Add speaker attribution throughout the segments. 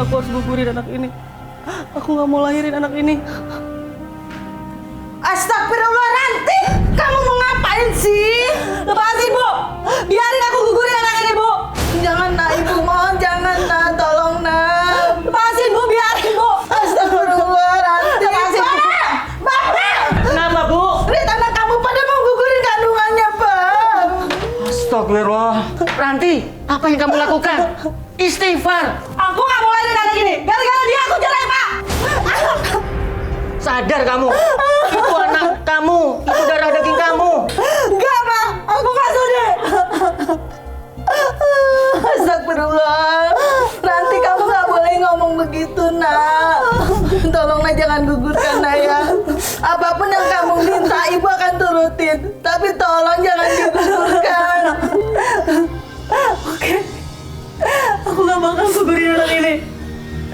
Speaker 1: aku harus gugurin anak ini. Aku nggak mau lahirin anak ini.
Speaker 2: Astagfirullah, Ranti! Kamu mau ngapain sih? Lepasin, Bu! Biarin aku gugurin anak ini, Bu! Jangan, nak, Ibu. Mohon, jangan, nak. Tolong, nak. Lepasin, Bu. Biarin, Bu. Astagfirullah, Ranti. Lepasin, Bu. Bapak!
Speaker 1: Kenapa, Bu?
Speaker 2: Lihat anak kamu pada mau gugurin kandungannya, Pak.
Speaker 3: Astagfirullah. Ranti, apa yang kamu lakukan? Istighfar.
Speaker 2: Aku nggak mau lahirin anak ini. Gara-gara dia aku cerai, Pak.
Speaker 3: Sadar kamu. Itu anak kamu. Itu darah daging kamu.
Speaker 2: Enggak, Pak. Aku nggak sudi. Astagfirullah. Nanti kamu nggak boleh ngomong begitu, nak. Tolonglah jangan gugurkan, nak, ya. Apapun yang kamu minta, Ibu akan turutin. Tapi tolong jangan digugurkan.
Speaker 1: Oke. Aku nggak bakal gugurin anak ini.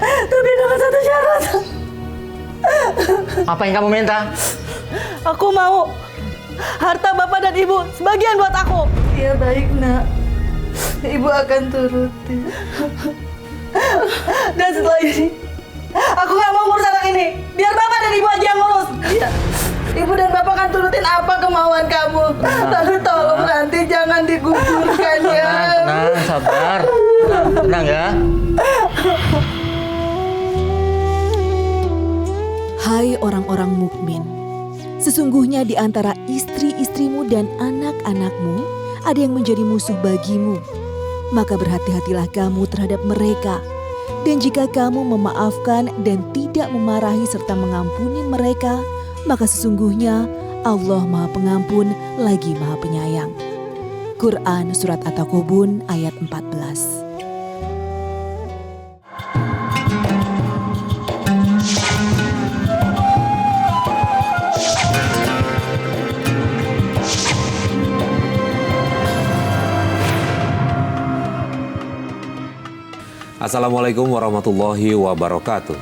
Speaker 1: Tapi dengan satu syarat.
Speaker 3: Apa yang kamu minta?
Speaker 1: Aku mau harta Bapak dan Ibu sebagian buat aku.
Speaker 2: Ya baik, nak. Ibu akan turutin.
Speaker 1: Dan setelah ini, aku nggak mau ngurus anak ini. Biar Bapak dan Ibu aja yang ngurus.
Speaker 2: Iya. Ibu dan Bapak akan turutin apa kemauan kamu. Tapi tolong nanti jangan digugurkan, ya.
Speaker 3: Tenang, sabar. Tenang ya.
Speaker 4: Hai orang-orang mukmin, sesungguhnya di antara istri-istrimu dan anak-anakmu ada yang menjadi musuh bagimu. Maka berhati-hatilah kamu terhadap mereka. Dan jika kamu memaafkan dan tidak memarahi serta mengampuni mereka, maka sesungguhnya Allah Maha Pengampun lagi Maha Penyayang. Quran Surat At-Taqabun ayat 14.
Speaker 5: Assalamualaikum warahmatullahi wabarakatuh.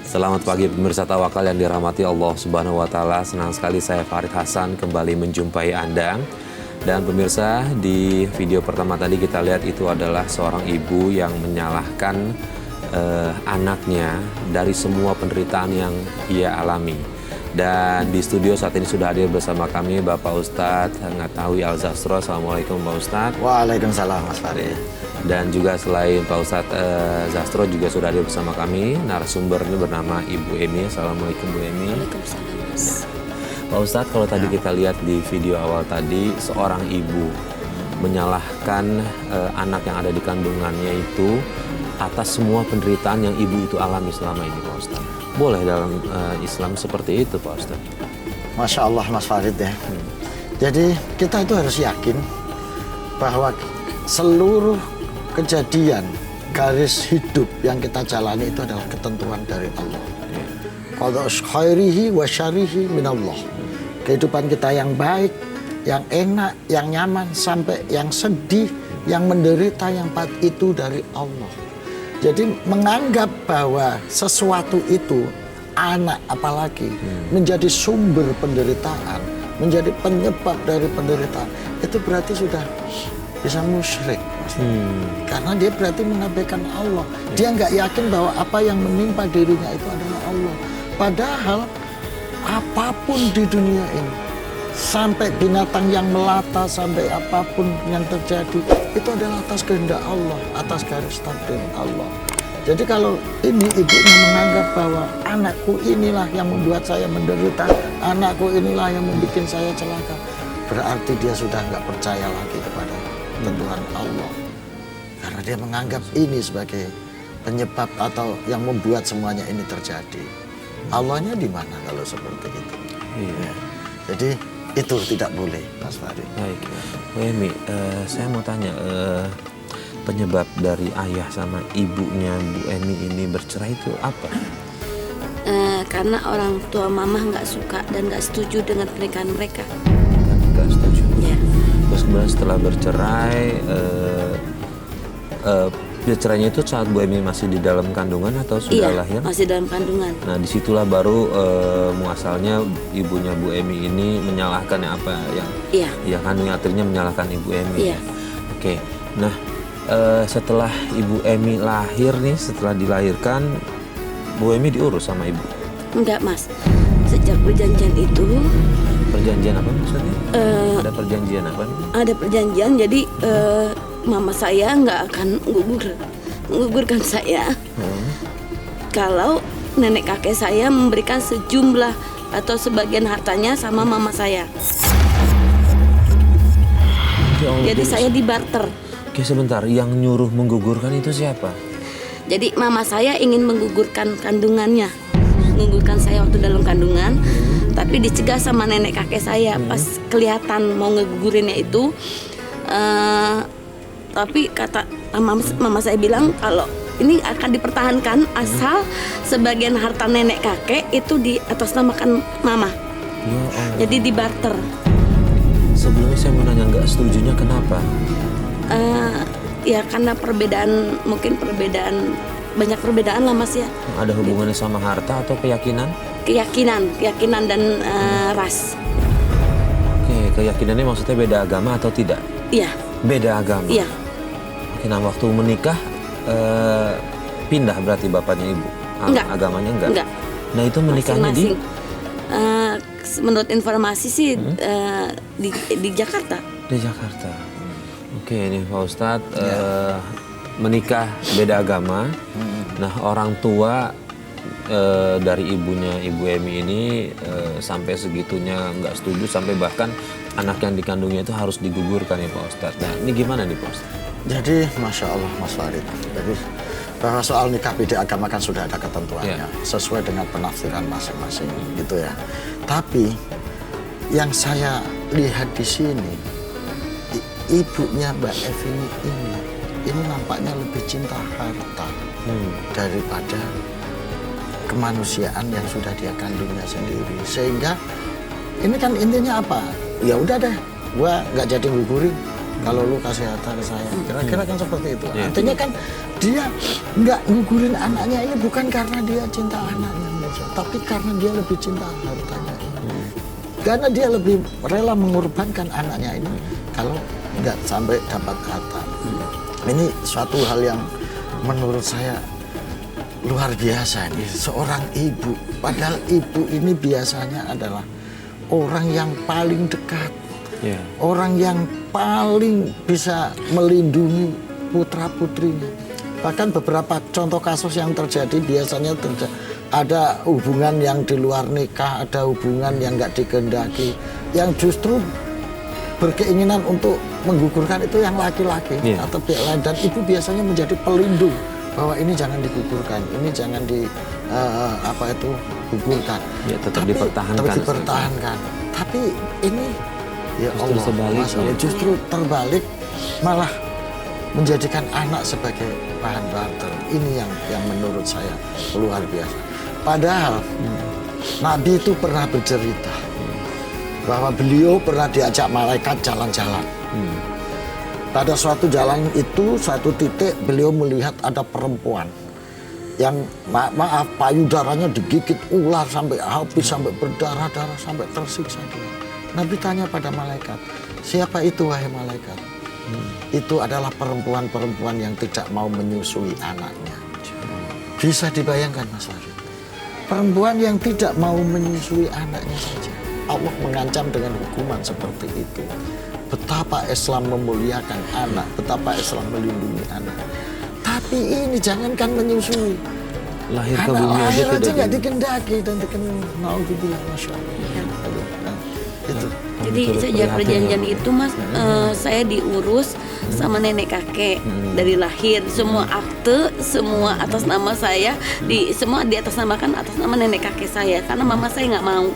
Speaker 5: Selamat pagi pemirsa Tawakal yang dirahmati Allah Subhanahu wa taala. Senang sekali saya Farid Hasan kembali menjumpai Anda. Dan pemirsa, di video pertama tadi kita lihat itu adalah seorang ibu yang menyalahkan anaknya dari semua penderitaan yang ia alami. Dan di studio saat ini sudah hadir bersama kami Bapak Ustadz Ngatawi Al-Zastro. Assalamualaikum Pak Ustadz.
Speaker 6: Waalaikumsalam Mas Farid.
Speaker 5: Dan juga selain Pak Ustadz Zastro juga sudah hadir bersama kami narasumbernya bernama Ibu Emi. Assalamualaikum Bu Emi.
Speaker 4: Waalaikumsalam, Mas.
Speaker 5: Pak Ustadz, kalau tadi kita lihat di video awal tadi, seorang ibu menyalahkan anak yang ada di kandungannya itu atas semua penderitaan yang ibu itu alami selama ini, Pak Ustadz. Boleh dalam Islam seperti itu, Pak Ustadz?
Speaker 6: Masya Allah Mas Farid ya. Jadi kita itu harus yakin bahwa seluruh kejadian garis hidup yang kita jalani itu adalah ketentuan dari Allah. Qadha khairihi wa syarihi minallah. Kehidupan kita yang baik, yang enak, yang nyaman, sampai yang sedih, yang menderita, yang pahit itu dari Allah. Jadi menganggap bahwa sesuatu itu, anak apalagi, menjadi sumber penderitaan, menjadi penyebab dari penderitaan, itu berarti sudah bisa musyrik. Karena dia berarti mengabaikan Allah. Dia nggak yakin bahwa apa yang menimpa dirinya itu adalah Allah. Padahal apapun di dunia ini, sampai binatang yang melata, sampai apapun yang terjadi, itu adalah atas kehendak Allah, atas garis takdir Allah. Jadi kalau ini ibunya menganggap bahwa anakku inilah yang membuat saya menderita, anakku inilah yang membuat saya celaka, berarti dia sudah nggak percaya lagi kepada ketentuan Allah. Karena dia menganggap ini sebagai penyebab atau yang membuat semuanya ini terjadi. Allahnya di mana kalau seperti itu?
Speaker 5: Iya.
Speaker 6: Jadi itu tidak boleh, Mas Farid.
Speaker 5: Baik, Bu Emi, saya mau tanya, penyebab dari ayah sama ibunya Bu Emi ini bercerai itu apa?
Speaker 7: Karena orang tua mama nggak suka dan nggak setuju dengan pernikahan mereka.
Speaker 5: Nggak setuju.
Speaker 7: Ya.
Speaker 5: Terus kemudian setelah bercerai, bercerainya itu saat Bu Emi masih di dalam kandungan atau sudah
Speaker 7: Iya,
Speaker 5: lahir?
Speaker 7: masih dalam kandungan.
Speaker 5: Nah, disitulah baru muasalnya ibunya Bu Emi ini menyalahkan apa yang
Speaker 7: Iya.
Speaker 5: ya kandungnya akhirnya menyalahkan Ibu Emi.
Speaker 7: Iya.
Speaker 5: Oke. Nah, setelah Ibu Emi lahir nih, setelah dilahirkan, Bu Emi diurus sama Ibu?
Speaker 7: Enggak, Mas. Sejak perjanjian itu,
Speaker 5: Perjanjian apa maksudnya? Ada perjanjian apa nih?
Speaker 7: ada perjanjian, jadi mama saya nggak akan menggugurkan saya kalau nenek kakek saya memberikan sejumlah atau sebagian hartanya sama mama saya.
Speaker 5: Ya Allah,
Speaker 7: Jadi saya dibarter.
Speaker 5: Oke sebentar, yang nyuruh menggugurkan itu siapa?
Speaker 7: Jadi mama saya ingin menggugurkan kandungannya, menggugurkan saya waktu dalam kandungan, tapi dicegah sama nenek kakek saya pas kelihatan mau ngegugurinnya itu. Tapi kata mama saya bilang kalau ini akan dipertahankan asal sebagian harta nenek kakek itu diatasnamakan mama.
Speaker 5: Ya Allah.
Speaker 7: Jadi dibarter.
Speaker 5: Sebelumnya saya mau nanya, nggak setujunya kenapa?
Speaker 7: Ya karena perbedaan, mungkin banyak perbedaan lah Mas ya.
Speaker 5: Ada hubungannya sama harta atau keyakinan?
Speaker 7: Keyakinan dan ras.
Speaker 5: Oke, keyakinannya maksudnya beda agama atau tidak?
Speaker 7: Iya,
Speaker 5: Beda agama?
Speaker 7: iya.
Speaker 5: Oke, nah waktu menikah pindah berarti bapaknya Ibu?
Speaker 7: Enggak.
Speaker 5: Agamanya enggak?
Speaker 7: Enggak.
Speaker 5: Nah itu menikahnya
Speaker 7: Masing-masing. Menurut informasi sih di Jakarta.
Speaker 5: di Jakarta. Oke, ini Pak Ustadz menikah beda agama. Nah orang tua dari ibunya Ibu Emi ini sampai segitunya nggak setuju, sampai bahkan anak yang dikandungnya itu harus digugurkan ya Pak Ustadz. Nah ini gimana nih Pak Ustadz?
Speaker 6: Jadi Masya Allah Mas Farid, jadi bahwa soal nikah beda agama kan sudah ada ketentuannya sesuai dengan penafsiran masing-masing gitu ya. Tapi yang saya lihat di sini, ibunya Mbak Evi ini nampaknya lebih cinta harta daripada kemanusiaan yang sudah dia kandungnya sendiri. Sehingga ini kan intinya apa? Ya udah deh, gua nggak jadi gugurin kalau lu kasih harta ke saya. Kira-kira kan seperti itu. Artinya kan dia nggak gugurin anaknya ini bukan karena dia cinta anaknya, tapi karena dia lebih cinta hartanya. Karena dia lebih rela mengorbankan anaknya ini kalau nggak sampai dapat harta. Ini suatu hal yang menurut saya luar biasa nih. Seorang ibu, padahal ibu ini biasanya adalah orang yang paling dekat, orang yang paling bisa melindungi putra-putrinya. Bahkan beberapa contoh kasus yang terjadi biasanya ada hubungan yang di luar nikah, ada hubungan yang nggak dikehendaki, yang justru berkeinginan untuk menggugurkan itu yang laki-laki atau pihak lain, dan ibu biasanya menjadi pelindung bahwa ini jangan digugurkan, ini jangan gugurkan.
Speaker 5: Ya, tetap dipertahankan.
Speaker 6: Tapi ini ya
Speaker 5: Justru
Speaker 6: Allah,
Speaker 5: sebaliknya.
Speaker 6: justru terbalik, malah menjadikan anak sebagai bahan barter. Ini yang menurut saya luar biasa. Padahal Nabi itu pernah bercerita bahwa beliau pernah diajak malaikat jalan-jalan. Pada suatu jalan itu, suatu titik beliau melihat ada perempuan yang maaf payudaranya digigit ular sampai habis, sampai berdarah-darah, sampai tersiksa dia. Nabi tanya pada malaikat, siapa itu wahai malaikat? Itu adalah perempuan-perempuan yang tidak mau menyusui anaknya. Bisa dibayangkan Mas Farid, perempuan yang tidak mau menyusui anaknya saja Allah mengancam dengan hukuman seperti itu. Betapa Islam memuliakan anak, betapa Islam melindungi anak. Tapi ini jangankan menyusui,
Speaker 5: Lahir ke
Speaker 6: anak
Speaker 5: bumi aja
Speaker 6: lahir aja
Speaker 5: tidak
Speaker 6: nggak dikendaki dan naudzubillah, Masya Allah. Itu.
Speaker 7: Jadi sejak perjanjian itu Mas, saya diurus sama nenek kakek dari lahir. Semua akte, semua atas nama saya, semua diatasnamakan atas nama nenek kakek saya karena mama saya nggak mau.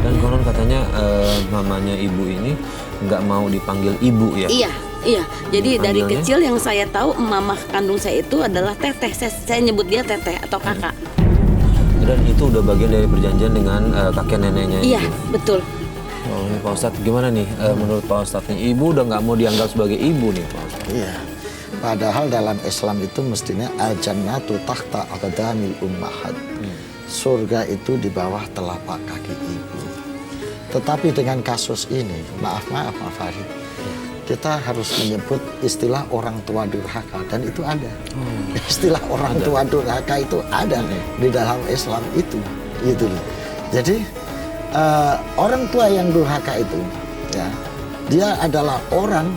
Speaker 5: Dan konon katanya mamanya ibu ini nggak mau dipanggil ibu ya?
Speaker 7: Iya. Jadi dari
Speaker 5: Panggilnya?
Speaker 7: kecil yang saya tahu mama kandung saya itu adalah teteh. Saya nyebut dia teteh atau kakak.
Speaker 5: Dan itu udah bagian dari perjanjian dengan kakek neneknya
Speaker 7: Iya,
Speaker 5: itu?
Speaker 7: betul.
Speaker 5: Oh, ini Pak Ustadz gimana nih menurut Pak Ustadz nih? Ibu udah nggak mau dianggap sebagai ibu nih Pak Ustadz?
Speaker 6: Iya. Padahal dalam Islam itu mestinya al-jannatu tahta aqdamil ummahat. Surga itu di bawah telapak kaki ibu. Tetapi dengan kasus ini, maaf Farid, kita harus menyebut istilah orang tua durhaka, dan itu ada. Istilah orang tua durhaka itu ada di dalam Islam itu, gitu loh. Jadi orang tua yang durhaka itu, ya, dia adalah orang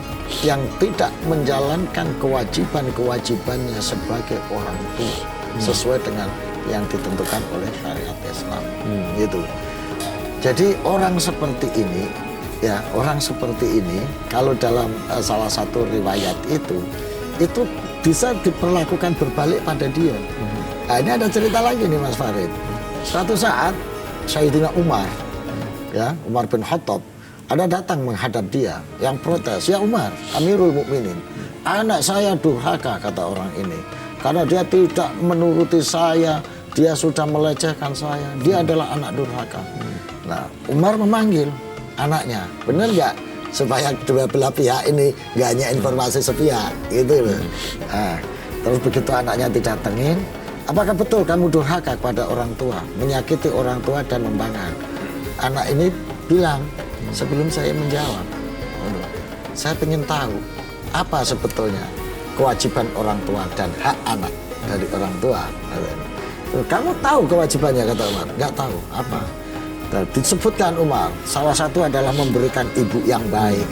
Speaker 6: yang tidak menjalankan kewajiban-kewajibannya sebagai orang tua sesuai dengan yang ditentukan oleh syariat Islam, gitu. Jadi orang seperti ini, ya, orang seperti ini kalau dalam salah satu riwayat itu bisa diperlakukan berbalik pada dia. Nah, ini ada cerita lagi nih Mas Farid. Suatu saat Sayyidina Umar, ya, Umar bin Khattab, ada datang menghadap dia yang protes, "Ya Umar, Amirul Mukminin, anak saya durhaka," kata orang ini, "karena dia tidak menuruti saya, dia sudah melecehkan saya, dia adalah anak durhaka." Nah, Umar memanggil anaknya, benar nggak? Supaya dua belah pihak ini nggak hanya informasi sepihak, gitu loh. Nah, terus begitu anaknya didatengin, "Apakah betul kamu durhaka kepada orang tua, menyakiti orang tua dan membangkang?" Anak ini bilang, "Sebelum saya menjawab, saya ingin tahu apa sebetulnya kewajiban orang tua dan hak anak dari orang tua." "Kamu tahu kewajibannya?" kata Umar. "Nggak tahu." "Apa?" Disebutkan Umar, salah satu adalah memberikan ibu yang baik,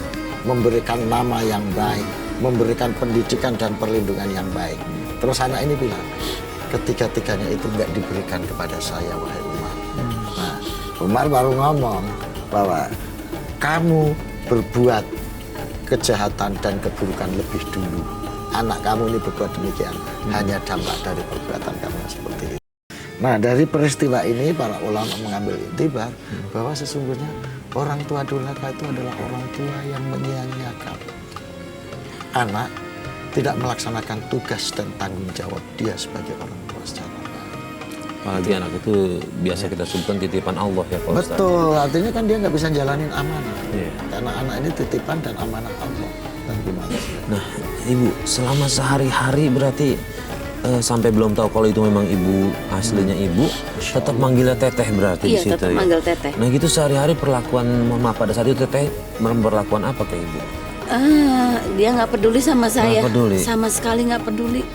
Speaker 6: memberikan nama yang baik, memberikan pendidikan dan perlindungan yang baik. Terus anak ini bilang, "Ketiga-tiganya itu nggak diberikan kepada saya, wahai Umar." Nah, Umar baru ngomong bahwa kamu berbuat kejahatan dan keburukan lebih dulu. Anak kamu ini berbuat demikian hanya dampak dari perbuatan kamu yang seperti itu. Nah, dari peristiwa ini para ulama mengambil iktibar bahwa sesungguhnya orang tua durhaka itu adalah orang tua yang menyia-nyiakan anak, tidak melaksanakan tugas dan tanggung jawab dia sebagai orang tua secara baik.
Speaker 5: Apalagi anak itu biasa kita sebutkan titipan Allah ya Pak Ustaz.
Speaker 6: Betul, artinya kan dia nggak bisa jalanin amanah.
Speaker 5: Iya.
Speaker 6: Karena anak ini titipan dan amanah Allah. Dan gimana sih?
Speaker 5: Nah, Ibu, selama sehari-hari berarti sampai belum tahu kalau itu memang ibu aslinya ibu, tetap manggilnya teteh berarti di
Speaker 7: Iya,
Speaker 5: situ
Speaker 7: tetap
Speaker 5: ya.
Speaker 7: manggil teteh.
Speaker 5: Nah, gitu sehari-hari perlakuan mama pada saat itu teteh berlakuan apa ke ibu?
Speaker 7: Dia nggak peduli sama saya,
Speaker 5: peduli.
Speaker 7: sama sekali nggak peduli.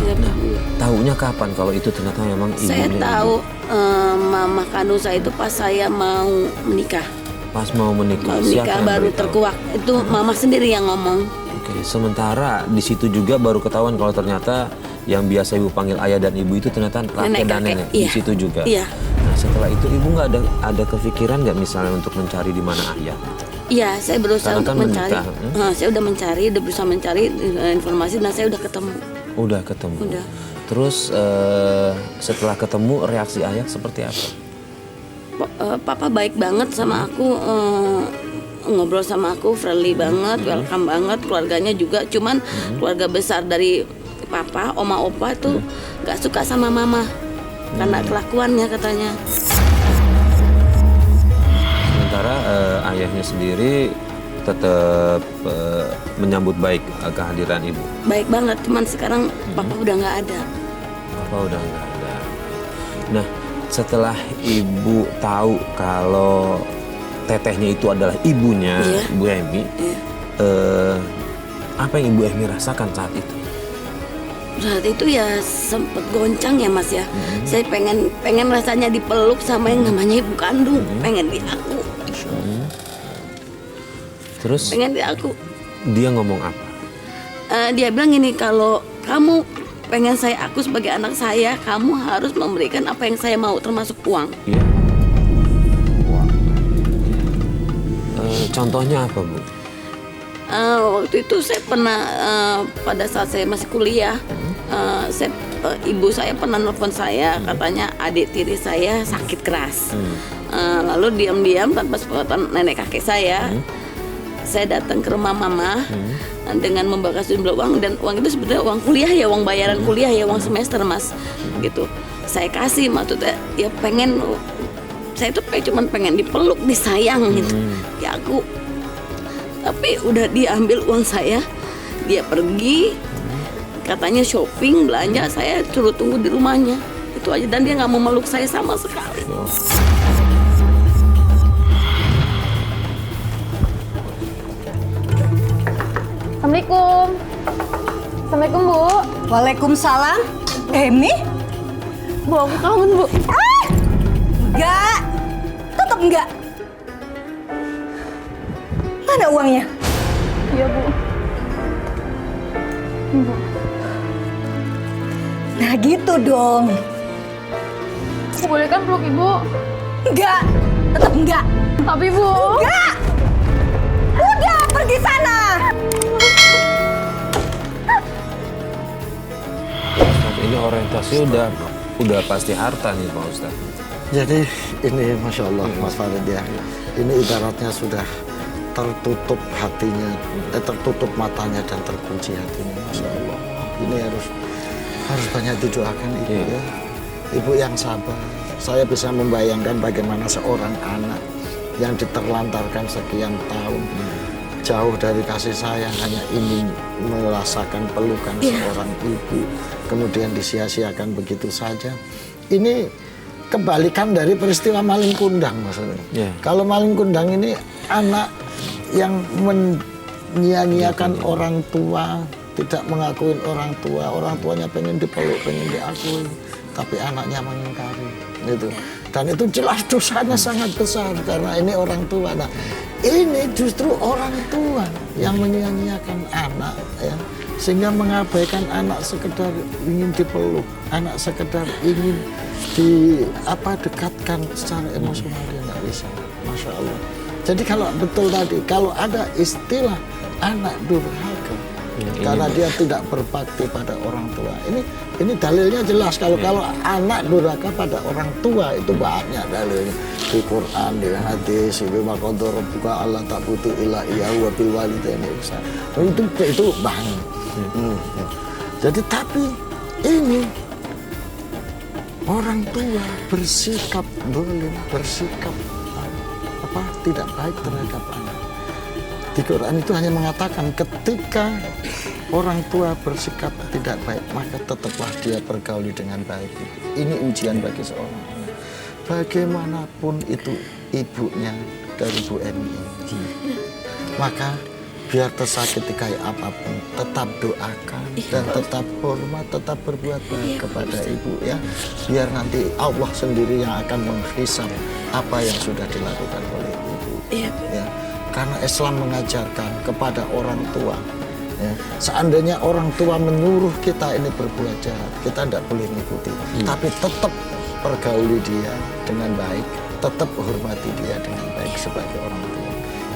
Speaker 7: Nggak peduli.
Speaker 5: Tahunya kapan kalau itu ternyata memang ibunya?
Speaker 7: Saya tahu
Speaker 5: ibu?
Speaker 7: mama kandung saya itu pas saya mau menikah.
Speaker 5: Pas mau menikah.
Speaker 7: Mau
Speaker 5: Siapa
Speaker 7: menikah
Speaker 5: yang
Speaker 7: baru
Speaker 5: beritahu?
Speaker 7: terkuak. Itu mama sendiri yang ngomong.
Speaker 5: Oke, sementara di situ juga baru ketahuan kalau ternyata yang biasa ibu panggil ayah dan ibu itu ternyata kakek dan nenek. Di
Speaker 7: Iya.
Speaker 5: situ juga.
Speaker 7: Iya.
Speaker 5: Nah, setelah itu ibu nggak ada kepikiran nggak misalnya untuk mencari di mana ayah?
Speaker 7: Iya, saya berusaha
Speaker 5: Karena
Speaker 7: untuk
Speaker 5: kan
Speaker 7: mencari.
Speaker 5: menikah,
Speaker 7: Saya udah mencari, udah berusaha mencari informasi dan saya udah ketemu.
Speaker 5: Udah ketemu.
Speaker 7: Udah.
Speaker 5: Terus setelah ketemu reaksi ayah seperti apa?
Speaker 7: Papa baik banget sama aku, ngobrol sama aku friendly banget, welcome banget, keluarganya juga. Cuman keluarga besar dari papa, oma opa tuh nggak suka sama mama karena kelakuannya katanya.
Speaker 5: Sementara ayahnya sendiri tetap menyambut baik kehadiran ibu.
Speaker 7: Baik banget, cuman sekarang papa udah nggak ada.
Speaker 5: Apa udah nggak ada? Nah, setelah ibu tahu kalau tetehnya itu adalah ibunya,
Speaker 7: Iya.
Speaker 5: Ibu Emi,
Speaker 7: Iya.
Speaker 5: apa yang Ibu Emi rasakan saat itu?
Speaker 7: Saat itu ya sempet goncang ya Mas ya. Saya pengen rasanya dipeluk sama yang namanya ibu kandung, pengen diaku,
Speaker 5: Terus
Speaker 7: pengen diaku.
Speaker 5: dia ngomong apa?
Speaker 7: Dia bilang gini, kalau kamu pengen saya aku sebagai anak saya, kamu harus memberikan apa yang saya mau, termasuk uang.
Speaker 5: Iya. Contohnya apa, Bu?
Speaker 7: Waktu itu saya pernah pada saat saya masih kuliah, ibu saya pernah nelfon saya, katanya adik tiri saya sakit keras. Lalu diam-diam tanpa sepengetahuan nenek kakek saya datang ke rumah mama dengan membawa sejumlah uang, dan uang itu sebenarnya uang kuliah ya, uang bayaran kuliah ya, uang semester Mas, gitu. Saya kasih, maksudnya ya pengen, saya tuh cuma pengen dipeluk, disayang gitu, ya aku. Tapi udah diambil uang saya, dia pergi, katanya shopping, belanja, saya suruh tunggu di rumahnya, itu aja, dan dia nggak mau meluk saya sama sekali.
Speaker 8: Assalamualaikum. Assalamualaikum, Bu.
Speaker 2: Waalaikumsalam. Emi?
Speaker 8: Bu, aku kangen, Bu.
Speaker 2: Enggak. Tetap enggak. Mana uangnya?
Speaker 8: Iya, Bu.
Speaker 2: Nah gitu dong.
Speaker 8: Aku boleh kan peluk Ibu?
Speaker 2: Enggak. Tetap enggak.
Speaker 8: Tapi, Bu.
Speaker 2: Enggak. Udah pergi sana.
Speaker 5: Ini orientasi udah pasti harta nih Pak Ustadz.
Speaker 6: Jadi ini Masya Allah Mas Farid ya, ini ibaratnya sudah tertutup hatinya, tertutup matanya dan terkunci hatinya. Masya Allah, ini harus banyak didoakan Ibu ya. Ibu yang sabar. Saya bisa membayangkan bagaimana seorang anak yang diterlantarkan sekian tahun, jauh dari kasih sayang, hanya ingin merasakan pelukan seorang ibu, kemudian disia-siakan begitu saja. Ini kebalikan dari peristiwa maling kundang maksudnya. Kalau maling kundang ini anak yang menyia-nyiakan orang tua, tidak mengakui orang tuanya pengen dipeluk, pengen diakui, tapi anaknya mengingkari gitu. Dan itu jelas dosanya sangat besar karena ini orang tua. Nah, ini justru orang tua yang menyia-nyiakan anak ya, sehingga mengabaikan anak sekedar ingin dipeluk, anak sekedar ingin dekatkan secara emosional, dia nggak bisa. Masya Allah. Jadi kalau betul tadi, kalau ada istilah anak durhaka karena dia tidak berbakti pada orang tua, ini dalilnya jelas. Kalau anak durhaka pada orang tua itu banyak dalilnya di Quran, di hadis, di maqadir rabbuka alla ta'budu illa iyyahu wa bil walidaini ihsana. Itu banyak. Jadi tapi ini orang tua bersikap zalim, bersikap tidak baik terhadap anak. Di Quran itu hanya mengatakan ketika orang tua bersikap tidak baik, maka tetaplah dia pergauli dengan baik. Ini ujian bagi seorang anak. Bagaimanapun itu ibunya dari Bu Emi, maka biar tersakiti kayak apapun, tetap doakan dan tetap hormat, tetap berbuat baik kepada ibu ya. Biar nanti Allah sendiri yang akan menghisab apa yang sudah dilakukan oleh ibu. Ya. Karena Islam mengajarkan kepada orang tua, ya, seandainya orang tua menyuruh kita ini berbuat jahat, kita tidak boleh mengikuti, tapi tetap pergauli dia dengan baik, tetap hormati dia dengan baik sebagai orang tua.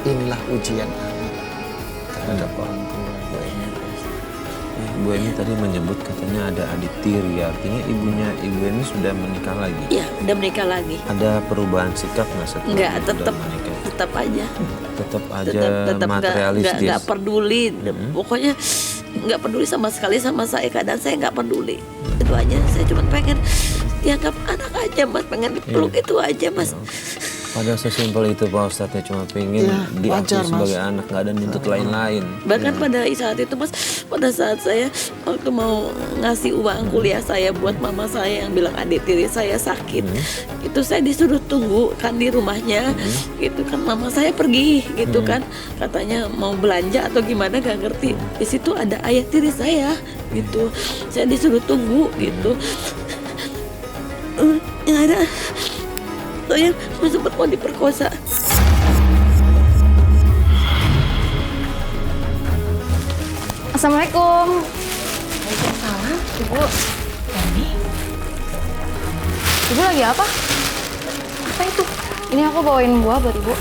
Speaker 6: Inilah ujian anak terhadap orang tua.
Speaker 5: Bu Emi tadi menyebut katanya ada adik tiri, artinya ibunya Ibu Emi sudah menikah lagi?
Speaker 7: Iya, udah menikah lagi.
Speaker 5: Ada perubahan sikap nggak setelah
Speaker 7: Enggak,
Speaker 5: sudah menikah?
Speaker 7: tetap aja.
Speaker 5: Tetap aja
Speaker 7: Tetap
Speaker 5: materialistis?
Speaker 7: Nggak peduli. Pokoknya nggak peduli sama sekali sama saya, keadaan saya nggak peduli. Itu aja, saya cuma pengen dianggap anak aja Mas, pengen dipeluk itu aja Mas.
Speaker 5: Padahal sesimpel itu Pak Ustadz, ya cuma pengen diakui sebagai anak, nggak ada nuntut lain-lain.
Speaker 7: Bahkan pada saat itu Mas, pada saat saya waktu mau ngasih uang kuliah saya buat mama saya yang bilang adik tiri saya sakit, itu saya disuruh tunggu kan di rumahnya, gitu kan. Mama saya pergi gitu kan, katanya mau belanja atau gimana gak ngerti. Di situ ada ayah tiri saya gitu, saya disuruh tunggu gitu. Ya ada. Saya sempat mau diperkosa.
Speaker 8: Assalamualaikum.
Speaker 2: Waalaikumsalam.
Speaker 8: Ibu. Ibu lagi apa?
Speaker 2: Apa itu?
Speaker 8: Ini aku bawain buah buat Ibu.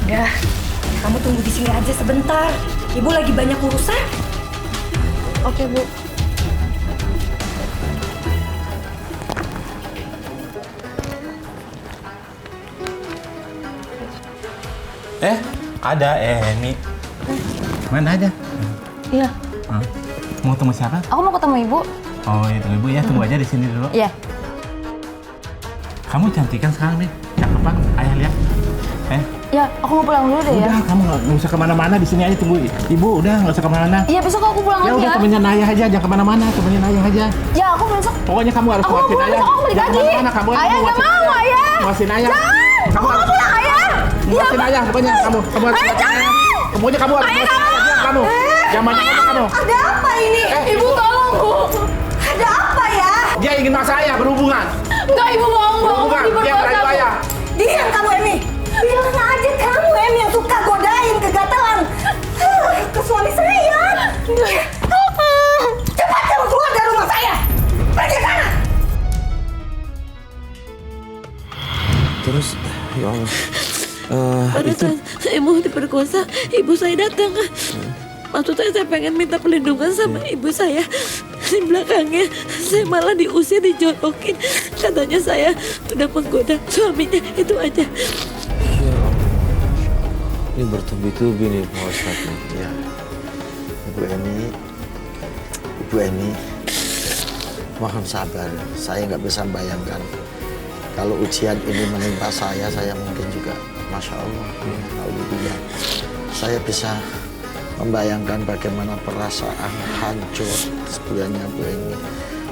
Speaker 2: Udah, kamu tunggu di sini aja sebentar. Ibu lagi banyak urusan.
Speaker 8: Oke, Bu.
Speaker 9: Ada Emi. Mana ada?
Speaker 8: Iya.
Speaker 9: Mau ketemu siapa?
Speaker 8: Aku mau ketemu Ibu.
Speaker 9: Oh, itu Ibu ya, tunggu aja di sini dulu.
Speaker 8: Iya.
Speaker 9: Kamu cantik kan sekarang nih? Cakep Bang, ayah lihat.
Speaker 8: Ya, aku mau pulang dulu deh ya.
Speaker 9: Udah, kamu nggak usah kemana-mana, di sini aja tunggu Ibu. Udah, nggak usah kemana-mana.
Speaker 8: Iya, besok aku pulang
Speaker 9: Ya
Speaker 8: lagi
Speaker 9: udah,
Speaker 8: ya.
Speaker 9: temenin ayah aja, jangan kemana-mana, temenin ayah aja.
Speaker 8: Ya, aku besok.
Speaker 9: Pokoknya kamu harus
Speaker 8: Aku mau
Speaker 9: nguatin
Speaker 8: pulang
Speaker 9: ayah.
Speaker 8: besok, aku balik
Speaker 9: Jangan
Speaker 8: lagi.
Speaker 9: kemana-mana, kamu
Speaker 8: Ayah, nggak
Speaker 9: nguatin
Speaker 8: mau, ayah.
Speaker 9: Nguatin ayah.
Speaker 8: Jangan.
Speaker 9: Kamu
Speaker 8: Aku mau
Speaker 9: harus
Speaker 8: pulang, ayah.
Speaker 9: Maafin ayah pokoknya kamu harus pokoknya kamu harus diam kamu. Jangan banyak ngomong kamu.
Speaker 2: Ada apa ini?
Speaker 8: Ibu tolong, Bu.
Speaker 2: Ada apa ya?
Speaker 9: Dia ingin maksa ayah berhubungan.
Speaker 8: Enggak, Ibu bohong, Bu.
Speaker 9: Berhubungan, dia merayu ayah.
Speaker 2: Diam kamu, Emi. Bilang aja kamu, Emi, yang suka godain kegatelan ke suami saya. Cepat kamu keluar dari rumah saya. Pergi sana.
Speaker 5: Terus, ya Allah.
Speaker 7: Pada saat saya mau diperkosa, ibu saya datang. Maksud saya pengen minta perlindungan sama ibu saya. Di belakangnya saya malah diusir, dijorokin. Katanya saya udah menggoda suaminya, itu aja.
Speaker 5: Ya Allah. Ini bertubi-tubi nih Pak Ustadz nih.
Speaker 6: Ya, Ibu Eni, mohon sabar. Saya nggak bisa membayangkan kalau ujian ini menimpa saya mungkin juga, masya Allah, alhamdulillah. Saya bisa membayangkan bagaimana perasaan hancur sebelumnya Bu Eni.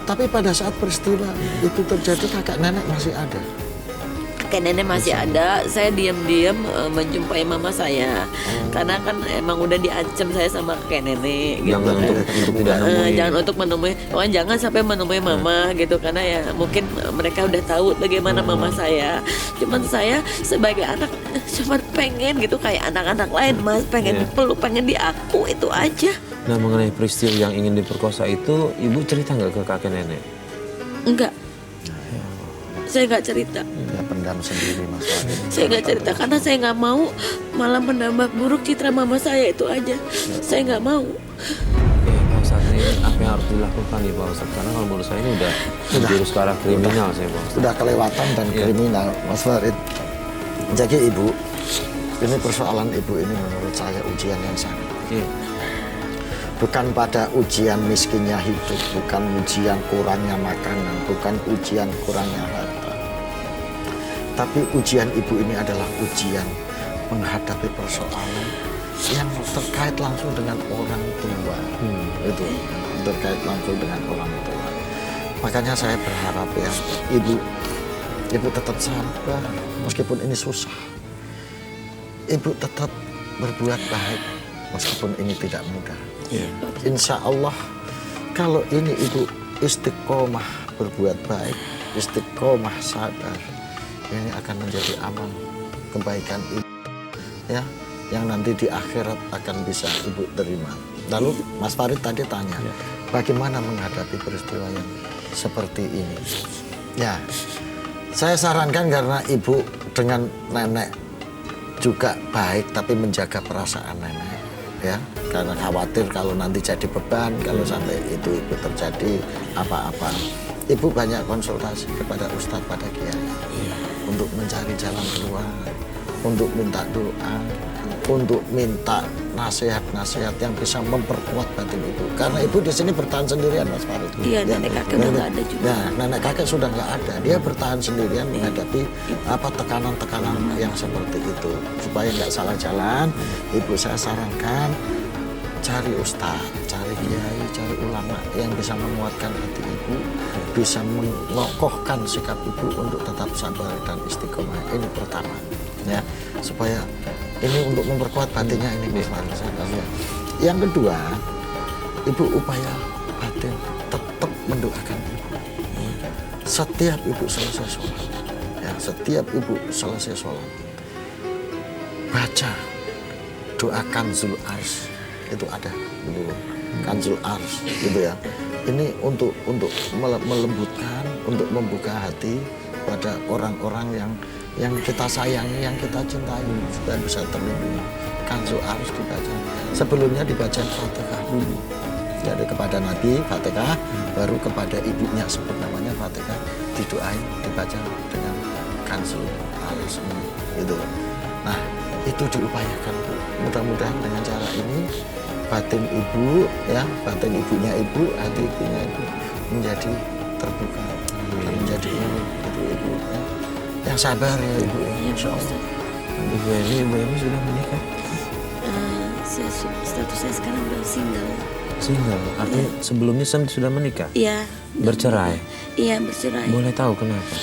Speaker 6: Tapi pada saat peristiwa itu terjadi, kakek nenek masih ada.
Speaker 7: Kakek nenek masih ada. Saya diam-diam menjumpai mama saya. Karena kan emang udah diancam saya sama kakek nenek gitu.
Speaker 5: Jangan untuk tidak menemui.
Speaker 7: Jangan untuk menemui. Pokoknya jangan sampai menemui mama gitu. Karena ya mungkin mereka udah tahu bagaimana mama saya. Cuman saya sebagai anak cuma pengen gitu kayak anak-anak lain, Mas. Pengen dipeluk, pengen diaku, itu aja.
Speaker 5: Nah, mengenai peristiwa yang ingin diperkosa itu, ibu cerita nggak ke kakek nenek?
Speaker 7: Enggak. Saya nggak cerita.
Speaker 6: Ya pendam sendiri Mas Farid.
Speaker 7: Saya nggak cerita karena saya nggak mau malah menambah buruk citra mama saya, itu aja. Saya nggak mau.
Speaker 5: Oke, Pak Ustadz, ini apa yang harus dilakukan nih Pak Ustadz? Karena kalau menurut saya ini udah menjurus ke arah kriminal saya Pak Ustadz.
Speaker 6: Sudah kelewatan dan kriminal Mas Farid. Jadi Ibu, ini persoalan Ibu ini menurut saya ujian yang sangat. Bukan pada ujian miskinnya hidup, bukan ujian kurangnya makanan, bukan ujian kurangnya harta. Tapi ujian Ibu ini adalah ujian menghadapi persoalan yang terkait langsung dengan orang tua. Itu terkait langsung dengan orang tua. Makanya saya berharap ya, Ibu tetap sabar meskipun ini susah. Ibu tetap berbuat baik meskipun ini tidak mudah. Insya Allah kalau ini Ibu istiqomah berbuat baik, istiqomah sadar, ini akan menjadi amal kebaikan Ibu ya, yang nanti di akhirat akan bisa Ibu terima. Lalu Mas Farid tadi tanya, bagaimana menghadapi peristiwa yang seperti ini? Ya, saya sarankan karena Ibu dengan nenek juga baik, tapi menjaga perasaan nenek ya, karena khawatir kalau nanti jadi beban, kalau sampai itu terjadi apa-apa. Ibu banyak konsultasi kepada ustadz, pada kiai untuk mencari jalan keluar, untuk minta doa, untuk minta nasihat-nasihat yang bisa memperkuat batin Ibu. Karena Ibu di sini bertahan sendirian Mas Farid.
Speaker 7: Iya, nenek kakek udah nggak ada juga.
Speaker 6: Nah, nenek kakek sudah nggak ada. Dia bertahan sendirian menghadapi tekanan-tekanan yang seperti itu. Supaya nggak salah jalan, Ibu saya sarankan cari ustaz, cari kiai, cari ulama yang bisa menguatkan hati Ibu, bisa mengokohkan sikap Ibu untuk tetap sabar dan istiqomah. Ini pertama, ya, supaya ini untuk memperkuat batinnya ini Mas Farid. Yang kedua, Ibu upaya batin tetap mendoakan Ibu. Setiap Ibu selesai sholat, ya, setiap Ibu selesai sholat, baca doa Kanzul Ars, itu ada dulu, Kanzul Ars gitu ya. Ini untuk melembutkan, untuk membuka hati pada orang-orang yang kita sayangi, yang kita cintai, supaya bisa terlindungi. Kanzul Ars dibaca. Sebelumnya dibaca Fatihah dulu. Jadi kepada Nabi Fatihah, baru kepada ibunya sebut namanya Fatihah, didoain, dibaca dengan Kanzul Ars gitu. Nah, itu diupayakan Bu. Mudah-mudahan dengan cara ini batin Ibu ya, batin ibunya Ibu, hati ibunya Ibu menjadi terbuka dan menjadi ini gitu Ibu ya. Yang sabar ya Ibu ya, Insya Allah.
Speaker 5: Ibu ini sudah menikah?
Speaker 7: Status saya sekarang udah single.
Speaker 5: Single? Artinya sebelumnya sudah menikah?
Speaker 7: Iya.
Speaker 5: Bercerai?
Speaker 7: Iya, bercerai.
Speaker 5: Boleh tahu kenapa?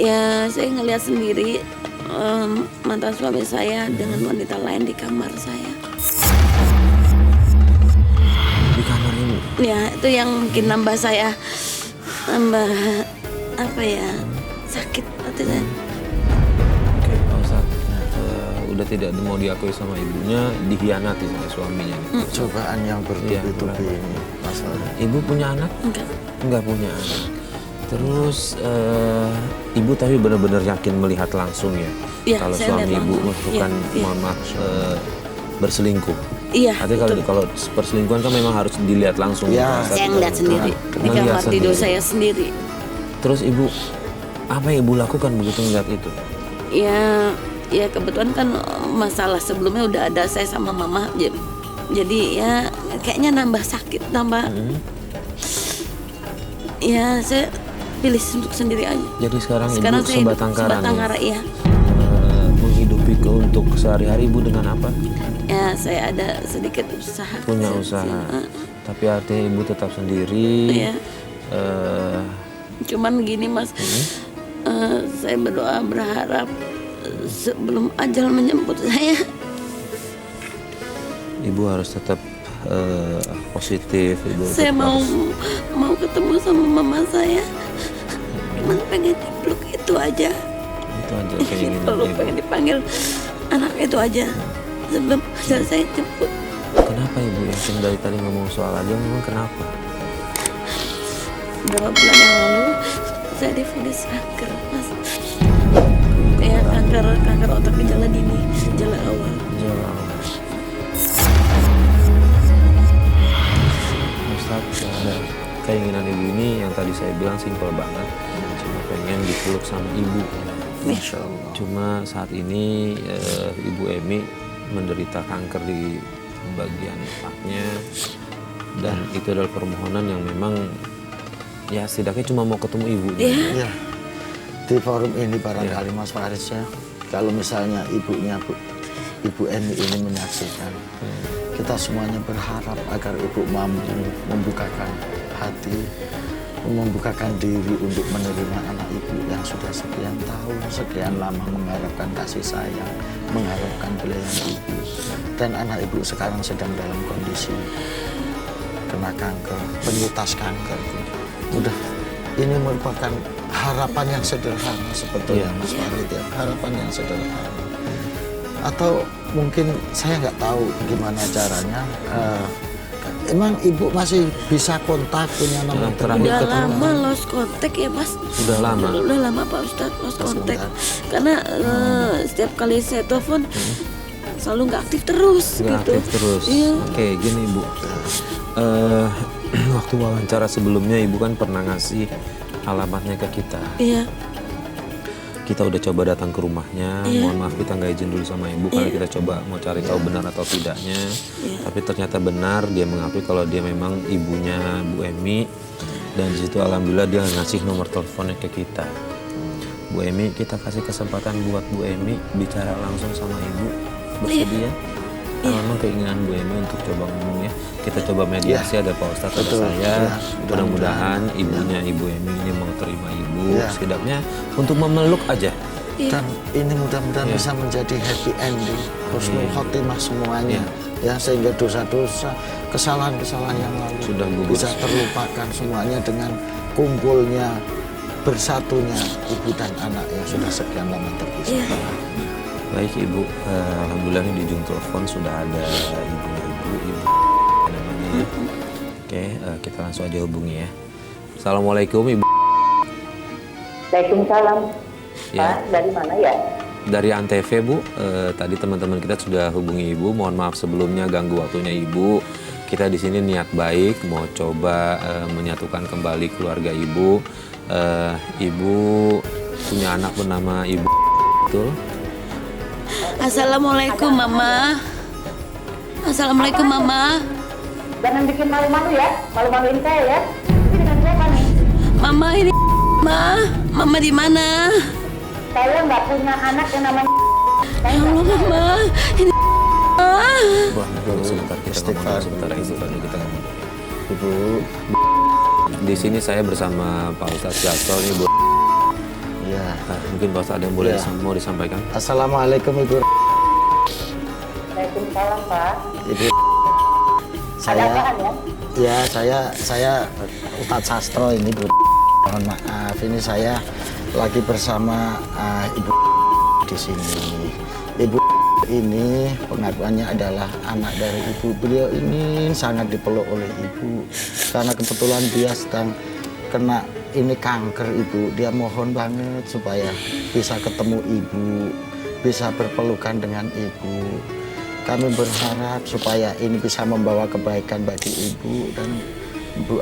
Speaker 7: Ya, saya ngelihat sendiri mantan suami saya dengan wanita lain di kamar saya.
Speaker 5: Di kamar ini.
Speaker 7: Ya, itu yang mungkin nambah saya apa ya, sakit hati saya.
Speaker 5: Oke, Pak Ustadz. Udah tidak mau diakui sama ibunya, dikhianati sama suaminya.
Speaker 6: Cobaan yang bertubi-tubi
Speaker 5: Iya,
Speaker 6: ini, Mas Farid.
Speaker 5: Ibu punya anak?
Speaker 7: Enggak.
Speaker 5: Enggak punya anak. Terus ibu tapi benar-benar yakin melihat langsung ya,
Speaker 7: Iya,
Speaker 5: kalau
Speaker 7: saya
Speaker 5: suami
Speaker 7: lihat
Speaker 5: ibu
Speaker 7: langsung.
Speaker 5: melakukan,
Speaker 7: Iya.
Speaker 5: mohon maaf, berselingkuh.
Speaker 7: Iya.
Speaker 5: Artinya kalau perselingkuhan kan memang harus dilihat langsung.
Speaker 6: Iya.
Speaker 5: Pak Ustadz.
Speaker 7: Saya ngeliat sendiri di
Speaker 5: Melihat
Speaker 7: kamar tidur
Speaker 5: sendiri.
Speaker 7: saya sendiri.
Speaker 5: Terus ibu, apa yang ibu lakukan begitu melihat itu?
Speaker 7: Ya kebetulan kan masalah sebelumnya udah ada saya sama mama, jadi ya kayaknya nambah sakit, nambah. Ya saya pilih untuk sendiri aja.
Speaker 5: Jadi sekarang ibu
Speaker 7: saya hidup
Speaker 5: sebatang karang
Speaker 7: sebatang
Speaker 5: ya?
Speaker 7: kara, iya.
Speaker 5: Menghidupi untuk sehari-hari ibu dengan apa?
Speaker 7: Ya saya ada sedikit usaha.
Speaker 5: Punya
Speaker 7: Saya-
Speaker 5: usaha.
Speaker 7: saya-
Speaker 5: Tapi artinya ibu tetap sendiri.
Speaker 7: Iya. Cuman gini Mas, saya berdoa berharap sebelum ajal menjemput saya.
Speaker 5: Ibu harus tetap positif. Ibu
Speaker 7: Saya
Speaker 5: tetap
Speaker 7: mau
Speaker 5: harus-
Speaker 7: ketemu sama mama saya. Cuman pengen dipeluk itu aja.
Speaker 5: itu aja keinginan
Speaker 7: Kalau
Speaker 5: ibu.
Speaker 7: pengen dipanggil anak itu aja sebelum ajal saya jemput.
Speaker 5: Kenapa ibu yakin dari tadi ngomong soal aja, memang kenapa?
Speaker 7: Beberapa bulan yang lalu saya divonis kanker, Mas. Ya kanker otak gejala dini, gejala awal.
Speaker 5: Ustadz, keinginan ibu ini yang tadi saya bilang simpel banget, cuma pengen dipeluk sama ibu.
Speaker 6: Masya Allah.
Speaker 5: Cuma saat ini Ibu Emi menderita kanker di bagian otaknya, dan itu adalah permohonan yang memang ya setidaknya cuma mau ketemu ibu.
Speaker 6: Ya, di forum ini barangkali Mas Faris ya, kalau misalnya Ibu Emi ini menyaksikan, kita semuanya berharap agar Ibu mampu membukakan hati, membukakan diri untuk menerima anak Ibu yang sudah sekian tahun, sekian lama mengharapkan kasih sayang, mengharapkan belayan Ibu. Dan anak Ibu sekarang sedang dalam kondisi kena kanker, penyintas kanker. Udah, ini merupakan harapan yang sederhana sebetulnya Mas Farid ya, harapan yang sederhana. Atau mungkin saya nggak tahu gimana caranya. Emang ibu masih bisa kontak, punya nomor telepon?
Speaker 7: Udah lama lost kontak ya Mas.
Speaker 5: Udah lama?
Speaker 7: Udah lama Pak Ustadz lost kontak. Karena setiap kali saya telepon selalu nggak aktif terus
Speaker 5: Nggak
Speaker 7: gitu.
Speaker 5: aktif terus.
Speaker 7: Iya.
Speaker 5: Oke, gini ibu. Waktu wawancara sebelumnya ibu kan pernah ngasih alamatnya ke kita.
Speaker 7: Iya.
Speaker 5: Kita udah coba datang ke rumahnya.
Speaker 7: Iya.
Speaker 5: Mohon maaf kita nggak izin dulu sama ibu karena kita coba mau cari tahu benar atau tidaknya. Tapi ternyata benar, dia mengakui kalau dia memang ibunya Bu Emi, dan di situ alhamdulillah dia ngasih nomor teleponnya ke kita. Bu Emi, kita kasih kesempatan buat Bu Emi bicara langsung sama ibu. Bersedia? Karena memang keinginan Bu Emi untuk coba ngomong ya. Kita coba mediasi, ada Pak Ustadz, ada
Speaker 6: Betul.
Speaker 5: saya.
Speaker 6: Ya,
Speaker 5: Mudah-mudahan ibunya Ibu Emi ini mau terima ibu.
Speaker 6: Ya.
Speaker 5: Setidaknya untuk memeluk aja.
Speaker 6: Dan ini mudah-mudahan
Speaker 5: Iya.
Speaker 6: bisa menjadi happy ending, husnul khotimah semuanya.
Speaker 5: Iya.
Speaker 6: Ya, sehingga dosa-dosa, kesalahan-kesalahan yang lalu
Speaker 5: Sudah gugur.
Speaker 6: bisa terlupakan semuanya dengan kumpulnya, bersatunya ibu dan anak yang sudah sekian lama terpisah.
Speaker 5: Baik Ibu, alhamdulillah ini di ujung telepon sudah ada ibunya ibu namanya ya. Oke, kita langsung aja hubungi ya. Assalamualaikum Ibu.
Speaker 10: Waalaikumsalam.
Speaker 5: Ya.
Speaker 10: Pak, dari mana ya?
Speaker 5: Dari Antv Bu, tadi teman-teman kita sudah hubungi Ibu. Mohon maaf sebelumnya ganggu waktunya Ibu. Kita di sini niat baik, mau coba menyatukan kembali keluarga Ibu. Ibu punya anak bernama Ibu, betul?
Speaker 7: Assalamualaikum Mama. Assalamualaikum Mama.
Speaker 10: Jangan bikin malu-malu ya. Malu-maluin saya ya. Ini dengan siapa nih?
Speaker 7: Mama ini Mama di mana?
Speaker 10: Saya nggak punya anak yang namanya. Saya
Speaker 7: Ya Allah Mama. Ini
Speaker 5: Sebentar kita
Speaker 6: Istighfar.
Speaker 5: ngomong sebentar Ibu, baru kita ngomong. Ibu, di sini saya bersama Pak Ustadz Jasol nih Bu.
Speaker 6: Ya.
Speaker 5: Mungkin Pak Ustadz ada yang boleh
Speaker 6: Ya.
Speaker 5: mau disampaikan.
Speaker 6: Assalamualaikum Ibu.
Speaker 10: Waalaikumsalam, Pak.
Speaker 6: Ibu.
Speaker 10: Ada apaan ya?
Speaker 6: Ya, saya Ustadz Sastro ini Bu. Mohon maaf, ini saya lagi bersama Ibu di sini. Ibu ini pengakuannya adalah anak dari Ibu. Beliau ini sangat dipeluk oleh Ibu karena kebetulan dia sedang kena ini kanker Ibu. Dia mohon banget supaya bisa ketemu Ibu, bisa berpelukan dengan Ibu. Kami berharap supaya ini bisa membawa kebaikan bagi Ibu dan Bu.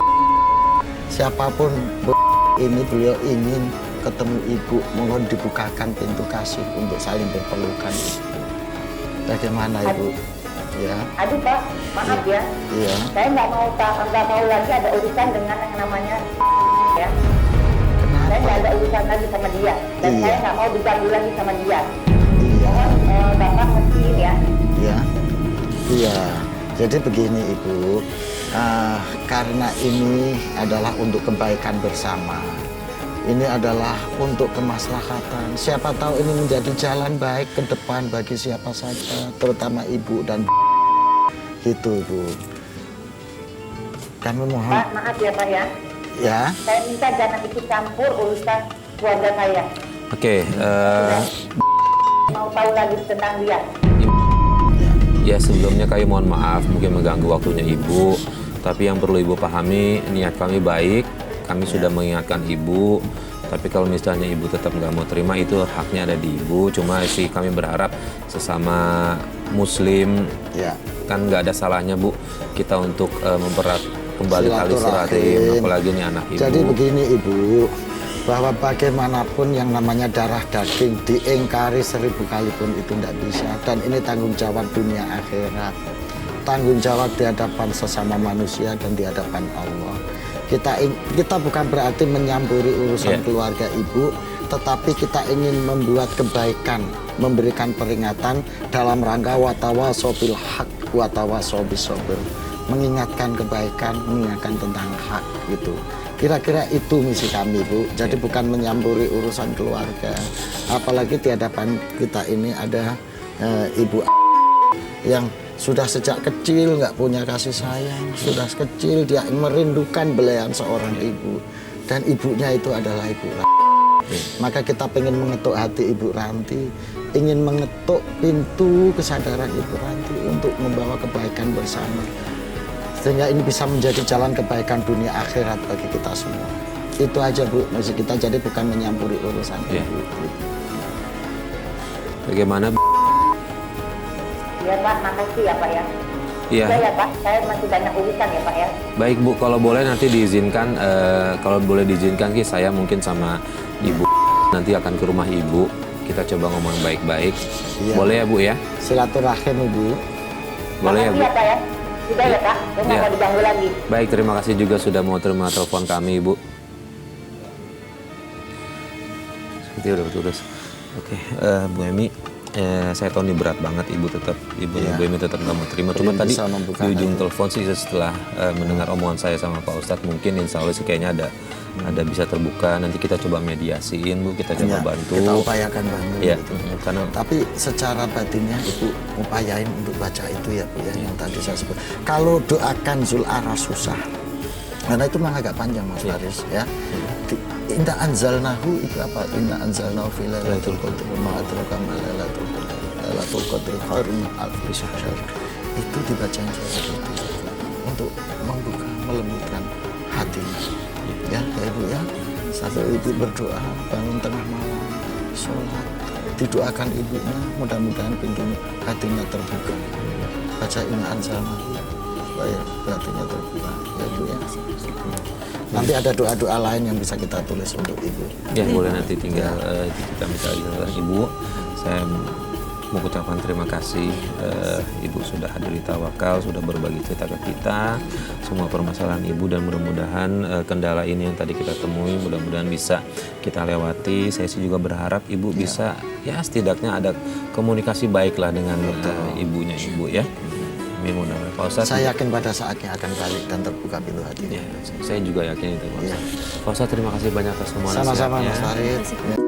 Speaker 6: Siapapun Bu ini beliau ingin ketemu Ibu, mohon dibukakan pintu kasih untuk saling berpelukan. Bagaimana Ibu? Ya.
Speaker 10: Aduh Pak, maaf ya.
Speaker 6: Iya.
Speaker 10: Saya nggak mau lagi ada urusan dengan yang namanya ya. Saya nggak ada urusan lagi sama dia dan
Speaker 6: Iya.
Speaker 10: saya nggak mau diganggu lagi sama dia.
Speaker 6: Iya.
Speaker 10: Bapak ngertiin ya.
Speaker 6: Iya. Iya. Jadi begini Ibu, karena ini adalah untuk kebaikan bersama. Ini adalah untuk kemaslahatan. Siapa tahu ini menjadi jalan baik ke depan bagi siapa saja, terutama Ibu dan gitu Bu. Kami mohon.
Speaker 10: Pak, maaf ya Pak ya.
Speaker 6: Ya.
Speaker 10: Saya minta jangan ikut campur urusan keluarga saya.
Speaker 5: Oke,
Speaker 10: Mau tahu lagi tentang dia.
Speaker 5: ya sebelumnya kami mohon maaf mungkin mengganggu waktunya Ibu. Tapi yang perlu Ibu pahami, niat kami baik. Kami sudah mengingatkan Ibu. Tapi kalau misalnya Ibu tetap nggak mau terima, itu haknya ada di Ibu. Cuma sih kami berharap sesama Muslim,
Speaker 6: Ya.
Speaker 5: kan nggak ada salahnya Bu kita untuk memperat kembali tali silaturahim, apalagi ini anak Ibu.
Speaker 6: Jadi begini Ibu, bahwa bagaimanapun yang namanya darah daging diingkari 1000 kali pun itu tidak bisa. Dan ini tanggung jawab dunia akhirat, tanggung jawab di hadapan sesama manusia dan di hadapan Allah. Kita bukan berarti menyampuri urusan keluarga Ibu, tetapi kita ingin membuat kebaikan, memberikan peringatan dalam rangka watawasaw bil haq watawasaw bis sabr, mengingatkan kebaikan, mengingatkan tentang hak gitu. Kira-kira itu misi kami Bu. Jadi bukan menyampuri urusan keluarga. Apalagi di hadapan kita ini ada Ibu yang sudah sejak kecil nggak punya kasih sayang, sudah kecil dia merindukan belayan seorang ibu, dan ibunya itu adalah Ibu Ranti. Maka kita pengen mengetuk hati Ibu Ranti, ingin mengetuk pintu kesadaran Ibu Ranti untuk membawa kebaikan bersama, sehingga ini bisa menjadi jalan kebaikan dunia akhirat bagi kita semua. Itu aja Bu, maksud kita, jadi bukan menyampuri urusan Ibu.
Speaker 5: Bagaimana Bu?
Speaker 10: Ya Pak, makasih ya Pak ya.
Speaker 5: Iya.
Speaker 10: Ya Pak, saya masih banyak urusan ya Pak ya.
Speaker 5: Baik Bu, kalau boleh nanti diizinkan, kalau boleh diizinkan Ki, saya mungkin sama Ibu nanti akan ke rumah Ibu. Kita coba ngomong baik-baik.
Speaker 6: Iya.
Speaker 5: Boleh ya Bu ya?
Speaker 6: Silaturahim Ibu.
Speaker 5: Boleh ya Bu?
Speaker 10: Makasih ya Pak ya. Sudah ya Pak, saya nggak mau diganggu lagi.
Speaker 5: Baik, terima kasih juga sudah mau terima telepon kami Ibu. Seperti udah putus. Oke, Bu Emi. Saya tahu ini berat banget Ibu Bu Emi tetap nggak mau terima. Cuma tadi di ujung telepon sih setelah mendengar omongan saya sama Pak Ustadz, mungkin insya Allah sih kayaknya ada bisa terbuka. Nanti kita coba mediasiin Bu, kita coba bantu.
Speaker 6: Kita upayakan bantu.
Speaker 5: Ya,
Speaker 6: gitu.
Speaker 5: karena
Speaker 6: tapi secara batinnya Ibu upayain untuk baca itu ya Bu ya, yang tadi saya sebut. Kalau doakan Zul'ara susah, karena itu memang agak panjang Mas Faris ya. Inna anzalnahu itu apa? Inna anzalnahu fi lailatul qadr ma adraka ma lailatul qadr. Lailatul qadr khairun min alfi syahr. Itu dibaca seperti itu untuk membuka, melembutkan hatinya. Ya Ibu ya. Satu Ibu berdoa bangun tengah malam, sholat, didoakan ibunya, mudah-mudahan pintu hatinya terbuka. Baca Inna anzalnahu supaya hatinya terbuka. Ya Ibu ya. Nanti ada doa-doa lain yang bisa kita tulis untuk Ibu.
Speaker 5: ya boleh nanti tinggal kita minta izin Ibu. Saya mengucapkan terima kasih Ibu sudah hadir di Tawakal, sudah berbagi cerita ke kita semua permasalahan Ibu, dan mudah-mudahan kendala ini yang tadi kita temui mudah-mudahan bisa kita lewati. Saya sih juga berharap Ibu bisa ya setidaknya ada komunikasi baiklah dengan ibunya Ibu ya. Mudah-mudahan Pak Ustadz.
Speaker 6: Saya yakin pada saatnya akan balik dan terbuka pintu hatinya.
Speaker 5: Ya, saya juga yakin itu Pak Ustadz. Pak Ustadz, terima kasih banyak atas semua
Speaker 6: Sama-sama
Speaker 5: nasihatnya.
Speaker 6: Mas Farid.